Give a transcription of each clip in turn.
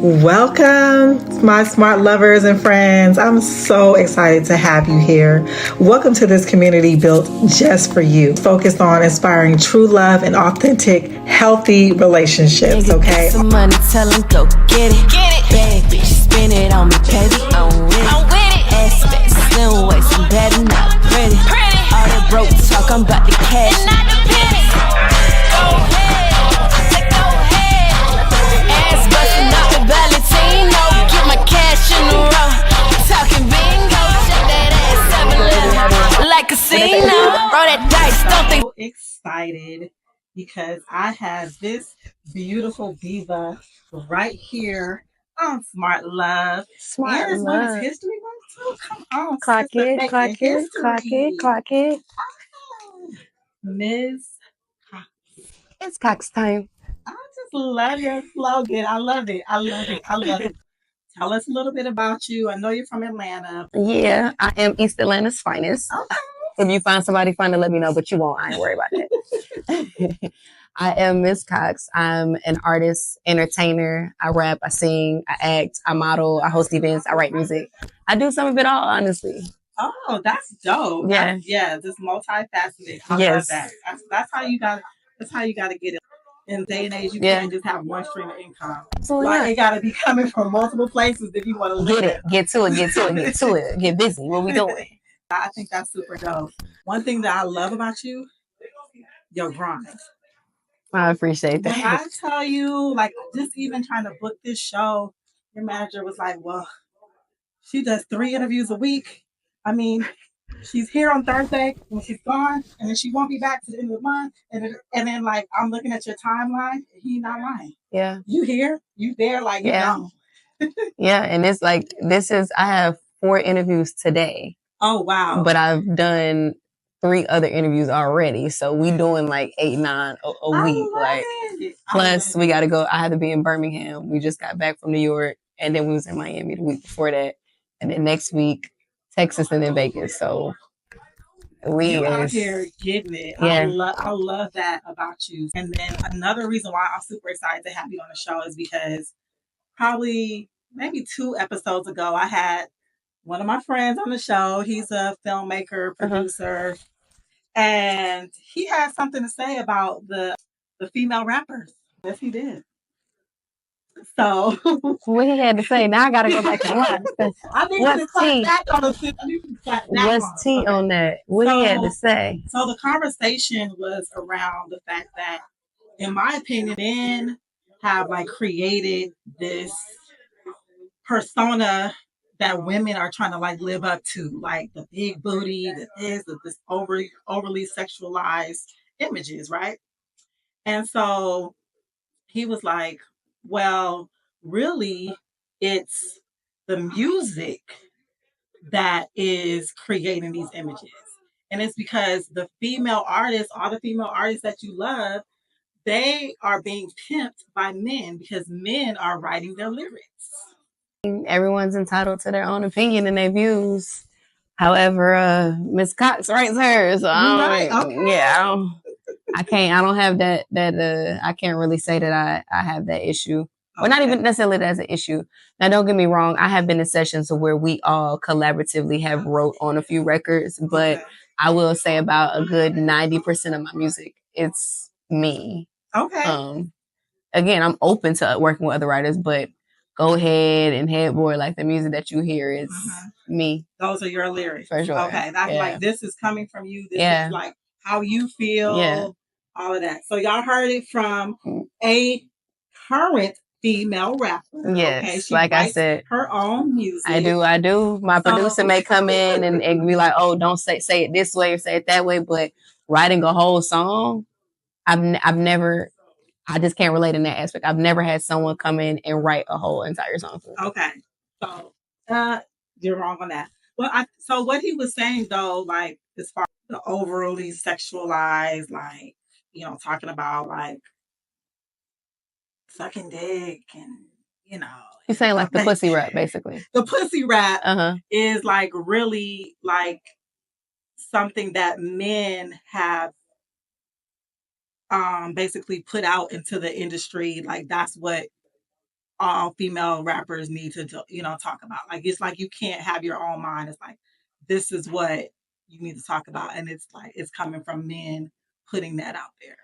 Welcome, my smart lovers and friends. I'm so excited to have you here. Welcome to this community built just for you, focused on inspiring true love and authentic, healthy relationships, okay? Some money, tell them go get it. Bad bitch, spin it on me, baby. I'm with it. Ass fat, slim waist, I'm bad and not pretty. All that broke talk, I'm about to cash. So excited because I have this beautiful diva right here on Smart Love. Smart and love. Women's History Month too. Come on, Clock sister, it, making clock it, history. clock it, clock it. Mz Coxx. It's Coxx Time. I just love your slogan. I love it. I love it. I love it. Tell us a little bit about you. I know you're from Atlanta. Yeah, I am East Atlanta's finest. Okay. If you find somebody fun to let me know, but you won't. I ain't worried about that. I am Mz Coxx. I'm an artist, entertainer. I rap, I sing, I act, I model, I host events, I write music. I do some of it all, honestly. Oh, that's dope. Yeah. Just multifaceted. I love that. That's how you got. That's how you got to get it. In day and age, you can't just have one stream of income. It got to be coming from multiple places if you want to live. Get to it. Get busy. What we doing? I think that's super dope. One thing that I love about you, your grind. I appreciate that. When I tell you, like, just even trying to book this show, your manager was like, well, she does 3 interviews a week. I mean, she's here on Thursday and she's gone, and then she won't be back to the end of the month. And then like, I'm looking at your timeline, he's not lying. Yeah. You here, you there, like, you know. Yeah, and it's like, I have 4 interviews today. Oh, wow. But I've done 3 other interviews already. So we doing like 8, 9 a week. Like, plus we got to go. I had to be in Birmingham. We just got back from New York, and then we was in Miami the week before that. And then next week, Texas, and then Vegas. So you out here getting it. Yeah. I love that about you. And then another reason why I'm super excited to have you on the show is because probably maybe 2 episodes ago, I had one of my friends on the show. He's a filmmaker, producer, and he had something to say about the female rappers. Yes, he did. So what he had to say? Now I gotta go back and watch. What's tea? What's tea on that? What he had to say? So the conversation was around the fact that, in my opinion, men have like created this persona that women are trying to like live up to, like the big booty, this overly sexualized images, right? And so he was like, well, really, it's the music that is creating these images. And it's because the female artists, all the female artists that you love, they are being pimped by men because men are writing their lyrics. Everyone's entitled to their own opinion and their views. However, Mz Coxx writes hers. So I don't have that. I can't really say that I have that issue. Or not even necessarily that as an issue. Now, don't get me wrong. I have been in sessions where we all collaboratively have wrote on a few records, but I will say about a good 90% of my music, it's me. Okay. Again, I'm open to working with other writers, but go ahead and headboard, like the music that you hear is me. Those are your lyrics. For sure. Okay. That's like, this is coming from you. This is like how you feel, all of that. So y'all heard it from a current female rapper. Yes. Okay? She like I said, her own music. I do. My producer may come in and be like, oh, don't say it this way or say it that way. But writing a whole song, I've never, I just can't relate in that aspect. I've never had someone come in and write a whole entire song for me. Okay. So you're wrong on that. Well, so what he was saying though, like as far as the overly sexualized, like, you know, talking about like sucking dick and, you know. You're saying like the pussy rap, basically. The pussy rap is like really like something that men have basically put out into the industry. Like that's what all female rappers need to, talk about. Like, it's like you can't have your own mind. It's like, this is what you need to talk about. And it's like, it's coming from men putting that out there.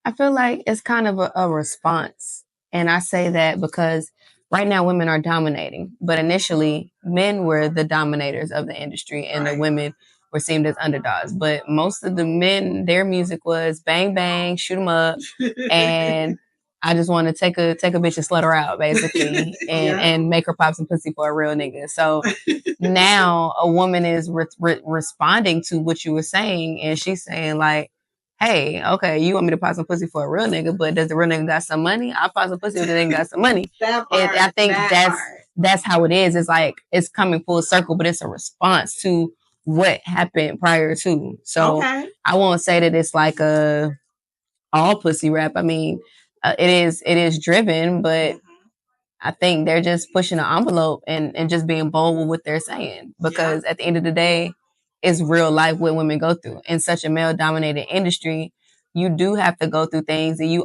I feel like it's kind of a response. And I say that because right now women are dominating, but initially men were the dominators of the industry and the women were seen as underdogs. But most of the men, their music was bang bang, shoot 'em up, and I just want to take a bitch and slut her out, basically, and make her pop some pussy for a real nigga. So now a woman is responding to what you were saying, and she's saying like, hey, okay, you want me to pop some pussy for a real nigga, but does the real nigga got some money? I'll pop some pussy if the nigga got some money. And I think that's how it is. It's like it's coming full circle, but it's a response to what happened prior to. So I won't say that it's like a all pussy rap. I mean, it is driven, but I think they're just pushing the envelope and just being bold with what they're saying. Because at the end of the day, it's real life what women go through. In such a male dominated industry, you do have to go through things and you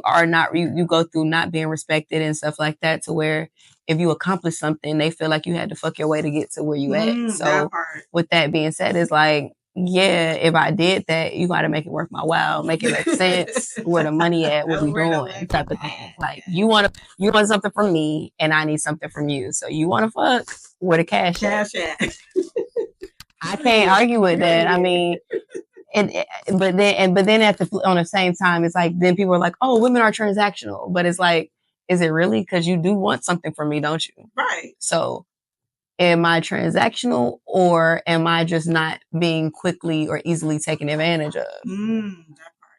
go through not being respected and stuff like that, to where if you accomplish something, they feel like you had to fuck your way to get to where you at. So with that being said, it's like, yeah, if I did that, you got to make it worth my while, make it make sense, where the money at, what we doing, type of thing. Like you want something from me, and I need something from you. So you want to fuck, where the cash at? I can't argue with that. I mean, but then on the same time, it's like then people are like, oh, women are transactional, but it's like, is it really? Because you do want something from me, don't you? Right. So am I transactional, or am I just not being quickly or easily taken advantage of? That part.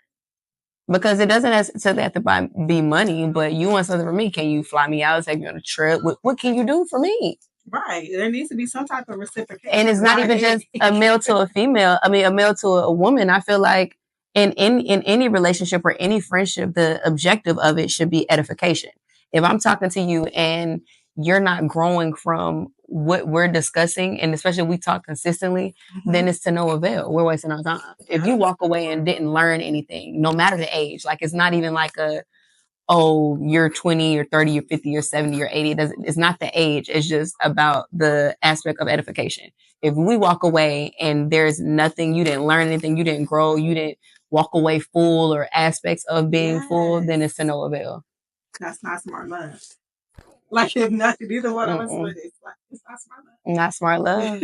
Because it doesn't necessarily have to be money, but you want something from me. Can you fly me out, take me on a trip? What can you do for me? Right. There needs to be some type of reciprocation. And it's not even just a male to a female. I mean, a male to a woman. I feel like in any relationship or any friendship, the objective of it should be edification. If I'm talking to you and you're not growing from what we're discussing, and especially if we talk consistently, then it's to no avail. We're wasting our time. If you walk away and didn't learn anything, no matter the age, like it's not even like you're 20 or 30 or 50 or 70 or 80. It's not the age. It's just about the aspect of edification. If we walk away and there's nothing, you didn't learn anything, you didn't grow, you didn't walk away full or aspects of being full, then it's to no avail. That's not smart love. Like if nothing, either one of us, it's not smart love. Not smart love.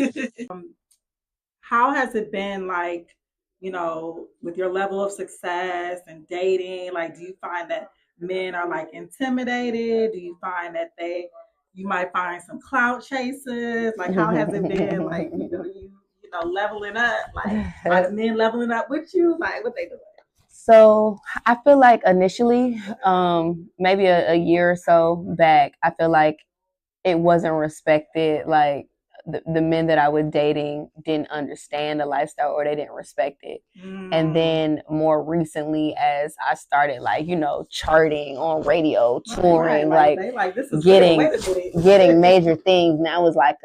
How has it been, like, with your level of success and dating? Like, do you find that men are like intimidated? Do you find that you might find some clout chasers? Like, how has it been? Like, you leveling up? Like, are the men leveling up with you? Like, what they doing? So I feel like initially, maybe a year or so back, I feel like it wasn't respected. Like the men that I was dating didn't understand the lifestyle, or they didn't respect it. And then more recently, as I started charting on radio, touring, this is getting major things, now it's like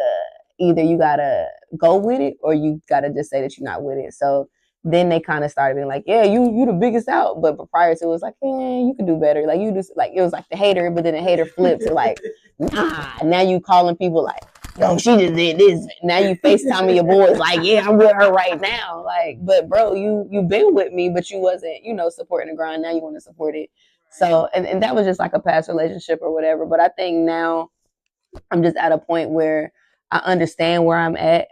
either you gotta go with it or you gotta just say that you're not with it. So then they kind of started being like, yeah, you the biggest out. But prior to it was like, you can do better. Like you just like, it was like the hater, but then the hater flipped to like, nah. Now you calling people like, yo, she just did this. Now you FaceTiming your boys like, yeah, I'm with her right now. Like, but bro, you been with me, but you wasn't, supporting the grind. Now you want to support it. So, and that was just like a past relationship or whatever. But I think now I'm just at a point where I understand where I'm at.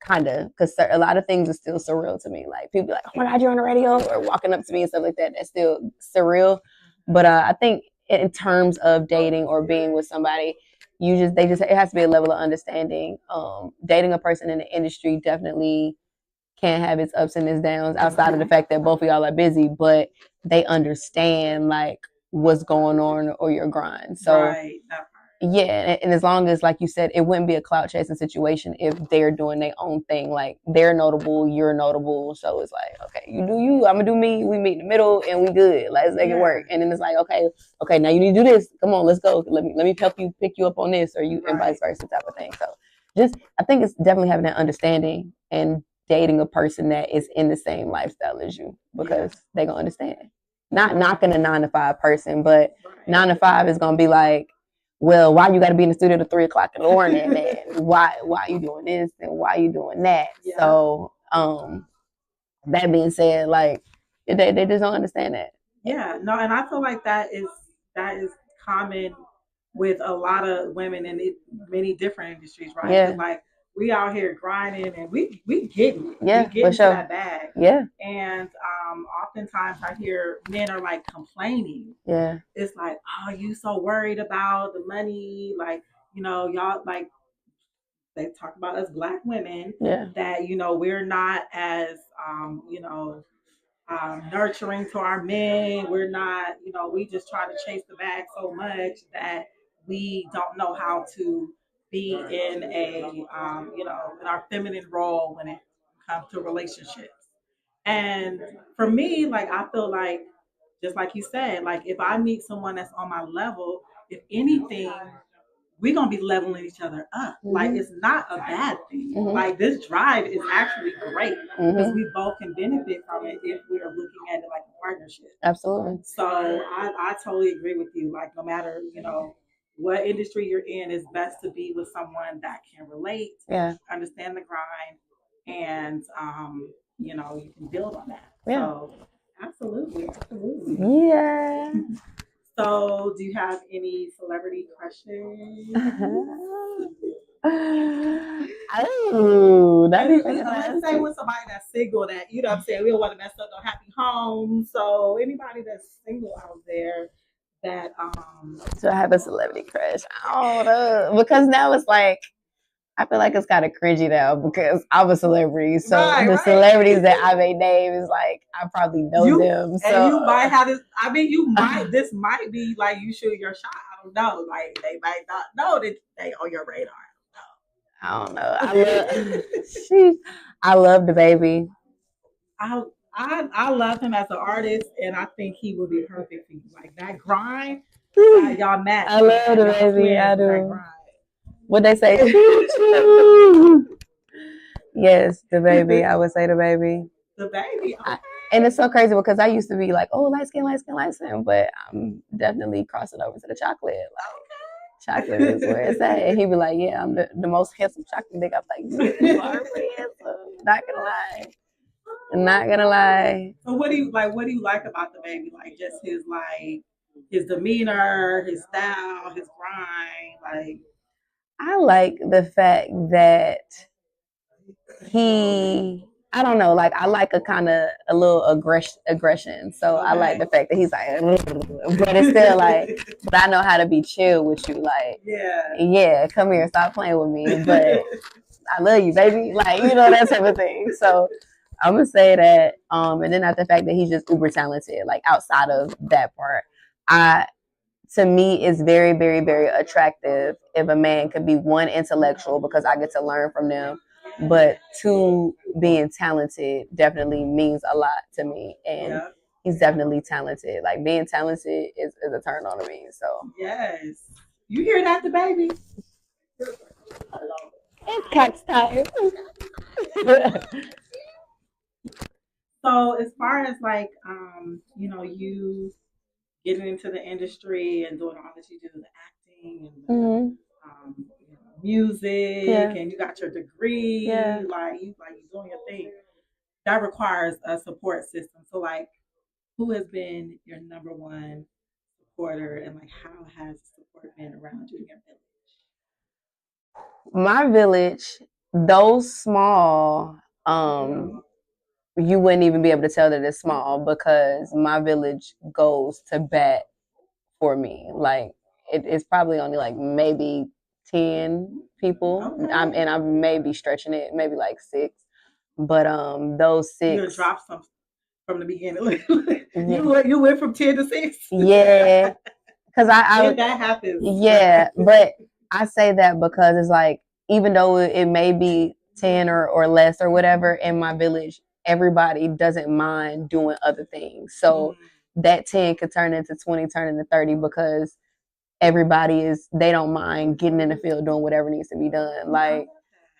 Because a lot of things are still surreal to me. Like people like, oh my God, you're on the radio, or walking up to me and stuff like that. That's still surreal. But I think in terms of dating or being with somebody, it has to be a level of understanding. Dating a person in the industry definitely can have its ups and its downs, outside of the fact that both of y'all are busy, but they understand like what's going on or your grind. So right. yeah, and as long as, like you said, it wouldn't be a clout chasing situation if they're doing their own thing. Like they're notable, you're notable, so it's like, okay, you do you, I'm gonna do me. We meet in the middle and we good. Let's make it work. And then it's like, okay, now you need to do this. Come on, let's go. Let me help you pick you up on this, or you and vice versa type of thing. So I think it's definitely having that understanding and dating a person that is in the same lifestyle as you, because they gonna understand. Not knocking a 9-to-5 person, but 9 to 5 is gonna be like, well, why you got to be in the studio at 3 o'clock in the morning, and why you doing this and why you doing that? Yeah. So, that being said, like they just don't understand that. Yeah, no, and I feel like that is common with a lot of women in many different industries, right? Yeah. Like we out here grinding and we getting it. Yeah, we getting sure. that bag. Yeah. And oftentimes I hear men are like complaining. Yeah. It's like, oh, you so worried about the money, like, you know, y'all like they talk about us Black women. Yeah. That, you know, we're not as you know, nurturing to our men. We're not, you know, we just try to chase the bag so much that we don't know how to be in a, you know, in our feminine role when it comes to relationships. And for me, like, I feel like, just like you said, like, if I meet someone that's on my level, if anything, we're gonna be leveling each other up. Mm-hmm. Like it's not a bad thing. Mm-hmm. Like this drive is actually great because we both can benefit from it if we are looking at it like a partnership. Absolutely. So I totally agree with you. Like no matter, you know, what industry you're in, it's best to be with someone that can relate, understand the grind, and you know, you can build on that. Yeah. So absolutely. Yeah. So, do you have any celebrity crushes? Oh, let's say with somebody that's single that, you know what I'm saying, we don't want to mess up no happy home. So, anybody that's single out there that So I have a celebrity crush. I don't know. Because now it's like I feel like it's kind of cringy now because I'm a celebrity. So the celebrities that I may name is like I probably know them. So and you might have this. I mean, you might. This might be like you shoot your shot. I don't know. Like they might not know that they on your radar. I don't know. I love the baby. I love him as an artist, and I think he would be perfect for you. Like that grind, y'all match. I love the baby. I do. What they say? Yes, the baby. I would say the baby. The baby. Okay. And it's so crazy because I used to be like, oh, light skin, but I'm definitely crossing over to the chocolate. Like, chocolate is where it's at. And he'd be like, yeah, I'm the most handsome chocolate nigga. I'm like, you are pretty handsome. Not gonna lie. So what do you like? What do you like about the baby? Like just his demeanor, his style, his grind, like. I like the fact that I don't know, like I like a little aggression. So okay. I like the fact that he's like, but it's still like, but I know how to be chill with you. Like, yeah, come here, stop playing with me. But I love you, baby. Like, you know, that type of thing. So I'm gonna say that. And then the fact that he's just uber talented, like outside of that part, to me, it's very, very, very attractive if a man could be one, intellectual because I get to learn from them, but two, being talented definitely means a lot to me. And he's definitely talented. Like being talented is a turn on to me. So yes, you hear that, the baby? It's Coxx Time. So as far as like, you know, you getting into the industry and doing all that you do, the acting and the, you know, music, and you got your degree, like you doing your thing. That requires a support system. So like, who has been your number one supporter, and like, how has support been around you in your village? My village, though small, you wouldn't even be able to tell that it's small because my village goes to bat for me. Like it's probably only like maybe 10 people, okay. And I may be stretching it, maybe like 6. But those 6. You dropped some from the beginning. You went from 10 to 6. Yeah, because I that happens. Yeah, but I say that because it's like even though it may be 10 or less or whatever in my village, everybody doesn't mind doing other things. So that 10 could turn into 20, turn into 30 because they don't mind getting in the field doing whatever needs to be done. Like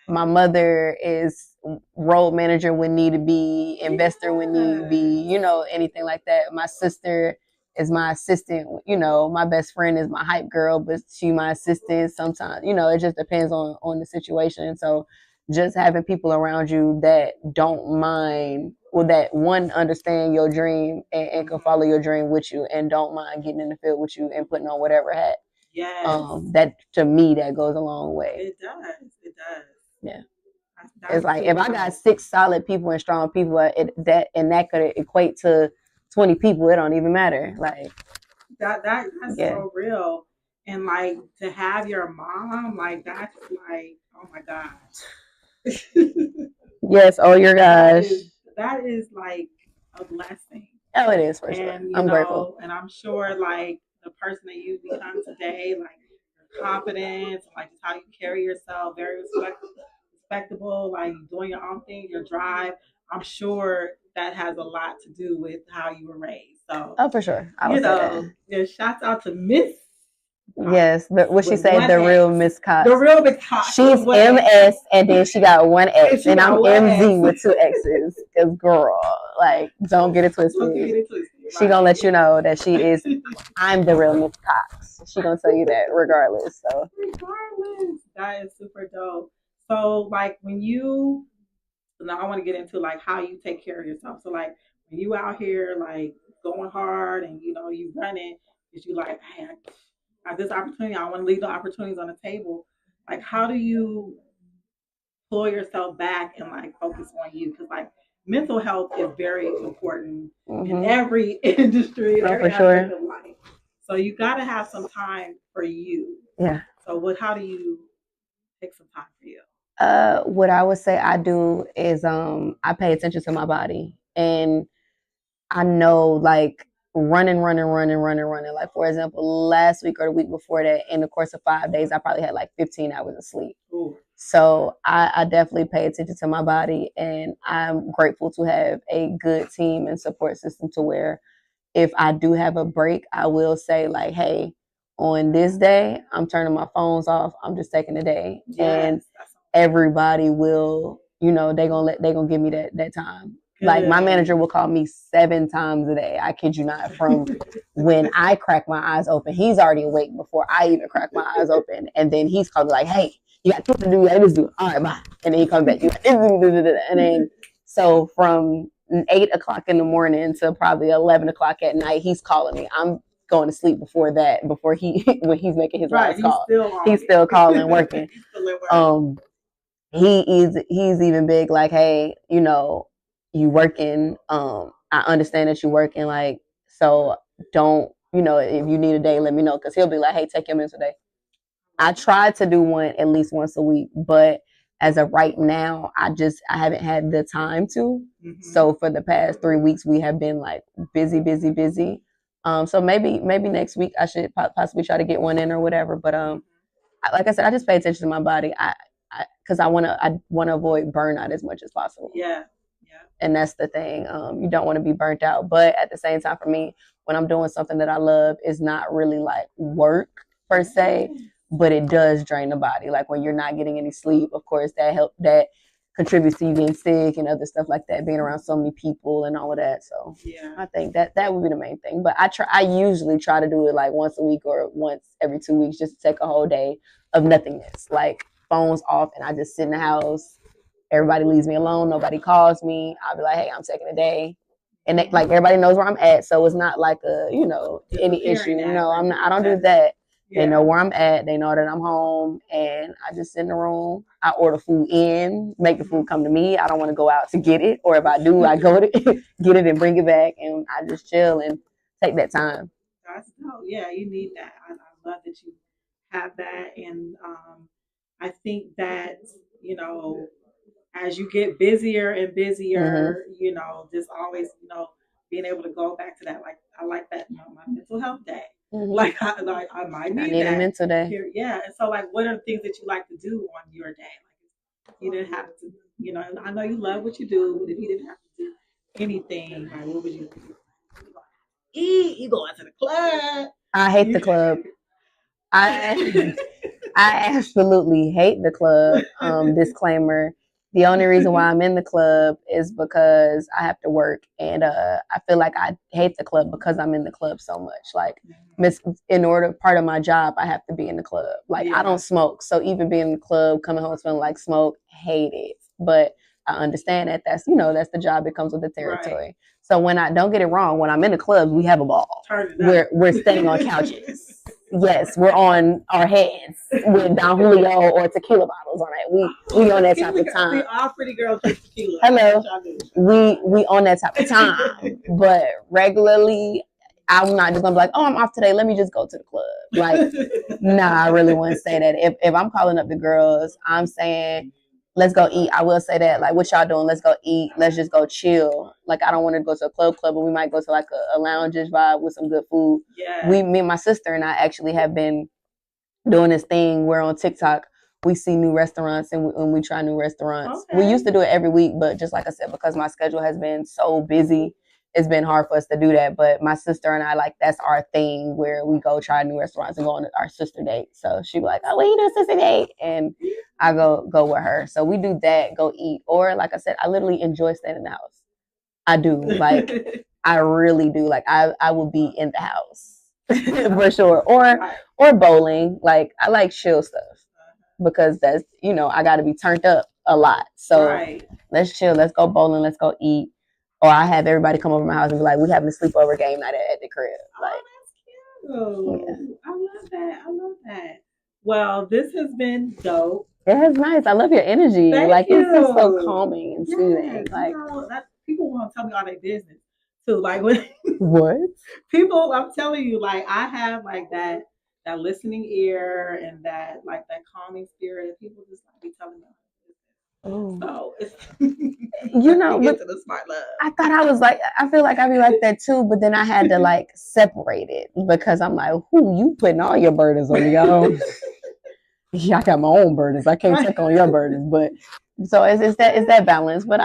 my mother is road manager when need to be, investor when need to be, you know, anything like that. My sister is my assistant. You know, my best friend is my hype girl, but she my assistant sometimes. You know, it just depends on the situation. So just having people around you that don't mind, well, that one understand your dream and can follow your dream with you and don't mind getting in the field with you and putting on whatever hat. Yes. That to me that goes a long way. It does. It does. Yeah. That's it's like if I got 6 solid people and strong people, that could equate to 20 people. It don't even matter. Like that's so real. And like to have your mom, like that's like, oh my gosh. Yes, oh your gosh. That is like a blessing. Oh, it is for sure. And I'm grateful. And I'm sure like the person that you become today, like your confidence, like how you carry yourself, very respectable, like doing your own thing, your drive. I'm sure that has a lot to do with how you were raised. So, for sure, I would say that. Yeah, shouts out to Miss. Yes, what she say? The real Mz Coxx. The real Mz Coxx. She's MS, and then she got one X, and I'm MZ with 2 X's. Cause girl, like, don't get it twisted. She gonna let you know that she is. I'm the real Mz Coxx. She gonna tell you that regardless. So that is super dope. So like when you, now I want to get into like how you take care of yourself. So like when you out here like going hard and you know you running, is you like, hey, I have this opportunity. I want to leave the opportunities on the table. Like how do you pull yourself back and like focus on you? Because like mental health is very important in every industry, every aspect of life. So you got to have some time for you. Yeah. So how do you take some time for you? What I would say I do is I pay attention to my body, and I know like running. Like for example, last week or the week before that, in the course of 5 days, I probably had like 15 hours of sleep. Ooh. So I definitely pay attention to my body, and I'm grateful to have a good team and support system to where if I do have a break, I will say like, hey, on this day, I'm turning my phones off. I'm just taking a day. Yes. And everybody will, you know, they gonna give me that time. Good. Like my manager will call me 7 times a day. I kid you not. From when I crack my eyes open, he's already awake before I even crack my eyes open. And then he's calling me like, hey, you got this to do, this to do. All right, bye. And then he comes back, you got this, and then so from 8 o'clock in the morning to probably 11 o'clock at night, he's calling me. I'm going to sleep before that, when he's making his last call. He's still calling, working. He's even big like, hey, you know, you working. I understand that you're working, like, so don't, you know, if you need a day, let me know, because he'll be like, hey, take your mental day. I try to do one at least once a week, but as of right now, I haven't had the time to. So for the past 3 weeks, we have been like busy. So maybe next week I should possibly try to get one in or whatever. But like I said, I just pay attention to my body. Because I want to avoid burnout as much as possible. Yeah. And that's the thing. You don't want to be burnt out, but at the same time, for me, when I'm doing something that I love, it's not really like work per se. But it does drain the body. Like when you're not getting any sleep, of course, that contributes to you getting sick and other stuff like that, being around so many people and all of that. So yeah, I think that would be the main thing. But I usually try to do it like once a week or once every 2 weeks, just to take a whole day of nothingness, like phones off, and I just sit in the house. Everybody leaves me alone. Nobody calls me. I'll be like, hey, I'm taking a day. And like everybody knows where I'm at. So it's not like any issue. No, I'm not. I don't do that. Yeah. They know where I'm at. They know that I'm home, and I just sit in the room. I order food in, make the food come to me. I don't want to go out to get it, or if I do, I go to get it and bring it back, and I just chill and take that time. That's dope. Yeah, you need that. I love that you have that, and I think that as you get busier and busier, just always being able to go back to that. Like I like that. My mental health day. Like I might need that. A mental day. Here, yeah. And so like what are the things that you like to do on your day? Like you didn't have to, I know you love what you do, but if you didn't have to do anything, like what would you do? Eat, you going to the club. I hate the club. I absolutely hate the club. Disclaimer. The only reason why I'm in the club is because I have to work, and I feel like I hate the club because I'm in the club so much. Like, part of my job, I have to be in the club. Like, I don't smoke, so even being in the club, coming home smelling like smoke, hate it. But I understand that that's the job. It comes with the territory. Right. So don't get it wrong, when I'm in the club, we have a ball. We're standing on couches. Yes, we're on our heads with Don Julio or tequila bottles on it. We on that type of time. All pretty girls drink tequila. Hello, we on that type of time. But regularly, I'm not just gonna be like, oh, I'm off today. Let me just go to the club. Like, nah, I really wouldn't say that. If I'm calling up the girls, I'm saying, let's go eat. I will say that, like, what y'all doing? Let's go eat. Let's just go chill. Like, I don't want to go to a club, but we might go to like a lounge-ish vibe with some good food. Yeah. Me and my sister and I actually have been doing this thing where on TikTok we see new restaurants and we try new restaurants. Okay. We used to do it every week, but just like I said, because my schedule has been so busy, it's been hard for us to do that. But my sister and I, like, that's our thing where we go try new restaurants and go on our sister date. So she be like, oh, what you do, sister date? And I go with her. So we do that, go eat. Or like I said, I literally enjoy staying in the house. I do. Like, I really do. Like, I will be in the house for sure. Or bowling. Like, I like chill stuff because that's, I got to be turned up a lot. So let's chill. Let's go bowling. Let's go eat. Or I have everybody come over my house and be like, we having a sleepover game night at the crib. Like, oh, that's cute. Yeah. I love that. Well, this has been dope. It was nice. I love your energy. Thank you. It's just so calming and soothing. Like, people want to tell me all their business too. Like, what? People, I'm telling you, like, I have like that listening ear and that calming spirit, and people just like be telling me. So it's get to the smart love. I thought I feel like I'd be like that too, but then I had to like separate it because I'm like, you putting all your burdens on your own. Yeah, I got my own burdens. I can't take on your burdens, but so it's that balance. But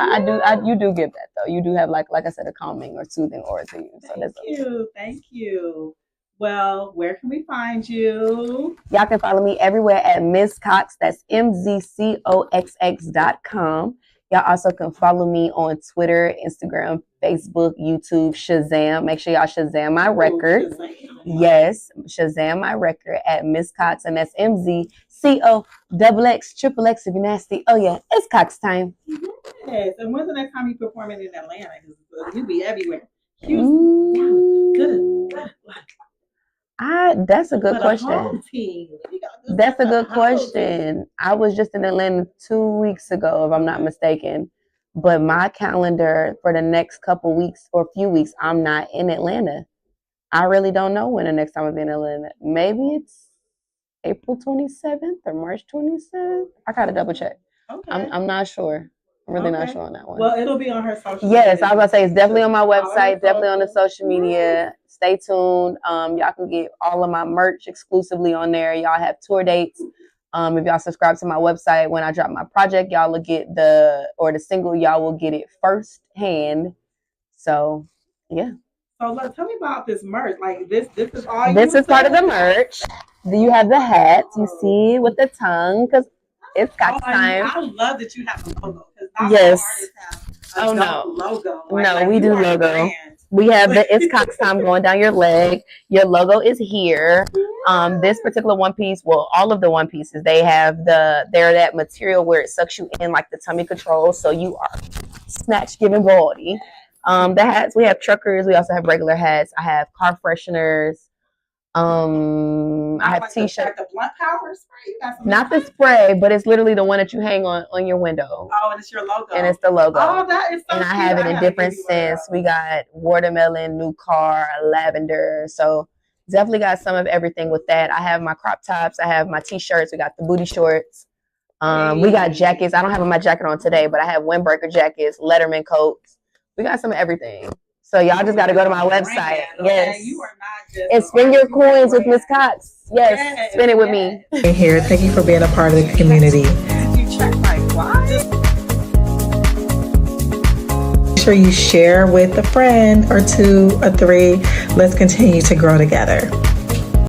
you do get that though. You do have like I said, a calming or soothing aura to you. So thank you. Well, where can we find you? Y'all can follow me everywhere at Mz Coxx. That's MZCOXX.com. Y'all also can follow me on Twitter, Instagram, Facebook, YouTube, Shazam. Make sure y'all Shazam my record. Shazam. Yes, Shazam my record at Mz Coxx, and that's MZCOXX if you're nasty. Oh yeah, it's Coxx Time. Yes, and when's the next time you performing in Atlanta? Because you be everywhere. Good. That's a good question. That's a good question. I was just in Atlanta 2 weeks ago, if I'm not mistaken. But my calendar for the next couple weeks or few weeks, I'm not in Atlanta. I really don't know when the next time I'll be in Atlanta. Maybe it's April 27th or March 27th. I gotta double check. Okay. I'm not sure. I'm really not sure on that one. Well, it'll be on her social media. Yes, I was about to say it's definitely on my website, definitely on the social media. Stay tuned. Y'all can get all of my merch exclusively on there. Y'all have tour dates. If y'all subscribe to my website, when I drop my project, y'all will get the single, y'all will get it firsthand. So, yeah. So tell me about this merch. Like this is all. This is part of the merch. You have the hats. You see with the tongue because it's Coxx Time. I love that you have a logo. Yes. Logo. We do logo. Brand. We have the It's Coxx Time going down your leg. Your logo is here. This particular one piece, well, all of the one pieces, they're that material where it sucks you in like the tummy control, so you are snatch giving body. The hats, we have truckers. We also have regular hats. I have car fresheners. I have t-shirts. Like the blunt powder spray? Not the spray, but it's literally the one that you hang on your window. Oh, and it's your logo. And it's the logo. Oh, that is so And cute. I have it in different scents. We got watermelon, new car, lavender. So definitely got some of everything with that. I have my crop tops. I have my t-shirts. We got the booty shorts. We got jackets. I don't have my jacket on today, but I have windbreaker jackets, Letterman coats. We got some of everything. So y'all just got to go to my website. Yes. You are not just and spin your coins with Mz Coxx. Yes. Spin it with me. Here. Thank you for being a part of the community. Make sure you share with a friend or two or three. Let's continue to grow together.